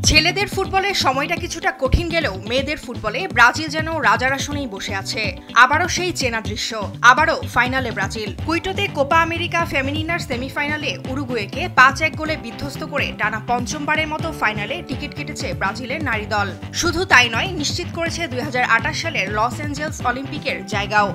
ছেলেদের ফুটবলে সময়টা কিছুটা কঠিন গেলেও মেয়েদের ফুটবলে ব্রাজিল যেন রাজার আসনেই বসে আছে। আবারও সেই চেনা দৃশ্য, আবারও ফাইনালে ব্রাজিল। কুইটোতে কোপা আমেরিকা ফেমিনিনার সেমিফাইনালে উরুগুয়েকে 5-1 গোলে বিধ্বস্ত করে টানা পঞ্চমবারের মতো ফাইনালে টিকিট কেটেছে ব্রাজিলের নারী দল। শুধু তাই নয়, নিশ্চিত করেছে 2028 সালের লস অ্যাঞ্জেলস অলিম্পিকের জায়গাও।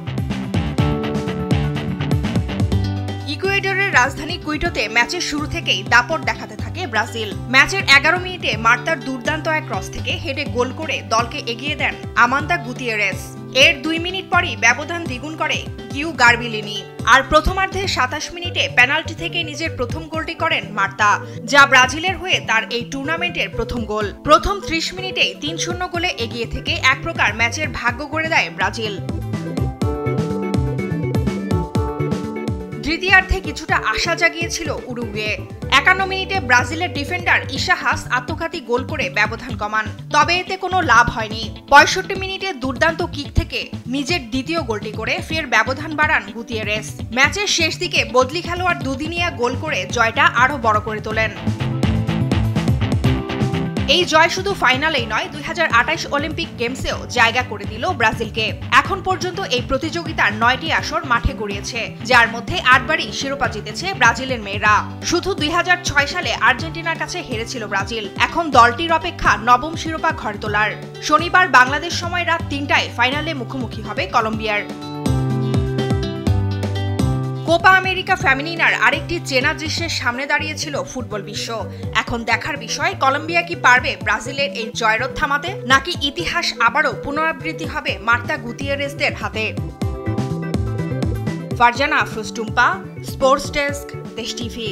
ইকুয়েডরের রাজধানী কুইটোতে ম্যাচের শুরু থেকেই দাপট দেখাতে থাকে ব্রাজিল। ম্যাচের 11 মিনিটে মার্তার দুর্দান্ত এক ক্রস থেকে হেডে গোল করে দলকে এগিয়ে দেন আমান্তা গুতিয়েরেস। এর 2 মিনিট পরই ব্যবধান দ্বিগুণ করে কিউ গার্বিলিনি। আর প্রথমার্ধে 27 মিনিটে পেনাল্টি থেকে নিজের প্রথম গোলটি করেন মার্তা, যা ব্রাজিলের হয়ে তার এই টুর্নামেন্টের প্রথম গোল। প্রথম 30 মিনিটেই 3-0 গোলে এগিয়ে থেকে এক প্রকার ম্যাচের ভাগ্য গড়ে দেয় ব্রাজিল। দ্বিতীয়ার্ধে কিছুটা আশা জাগিয়েছিল উরুগুয়ে। 51 মিনিটে ব্রাজিলের ডিফেন্ডার ইশা হাস আত্মঘাতী গোল করে ব্যবধান কমান, তবে এতে কোনো লাভ হয়নি। 65 মিনিটে দুর্দান্ত কিক থেকে নিজের দ্বিতীয় গোলটি করে ফের ব্যবধান বাড়ান গুতিয়েরেস। ম্যাচের শেষ দিকে বদলি খেলোয়াড় দুদিনিয়া গোল করে জয়টা আরও বড় করে তোলেন। এই জয় শুধু ফাইনালেই নয়, 2028 অলিম্পিক গেমসেও জায়গা করে দিল ব্রাজিলকে। এখন পর্যন্ত এই প্রতিযোগিতার 9টি আসর মাঠে গড়িয়েছে, যার মধ্যে 8বারই শিরোপা জিতেছে ব্রাজিলের মেয়েরা। শুধু 2006 সালে আর্জেন্টিনার কাছে হেরেছিল ব্রাজিল। এখন দলটির অপেক্ষা নবম শিরোপা ঘরে তোলার। শনিবার বাংলাদেশ সময় রাত 3টায় ফাইনালে মুখোমুখি হবে কলম্বিয়ার। কোপা আমেরিকা ফেমিনিনার আরেকটি চেনা দৃশ্যের সামনে দাঁড়িয়েছিল ফুটবল বিশ্ব। এখন দেখার বিষয়, কলম্বিয়া কি পারবে ব্রাজিলের এই জয়রথ থামাতে, নাকি ইতিহাস আবারও পুনরাবৃত্তি হবে মার্তা গুতিয়েরেসদের হাতে। ফারজানা আফরোজ টুম্পা, স্পোর্টস ডেস্ক, দেশ টিভি।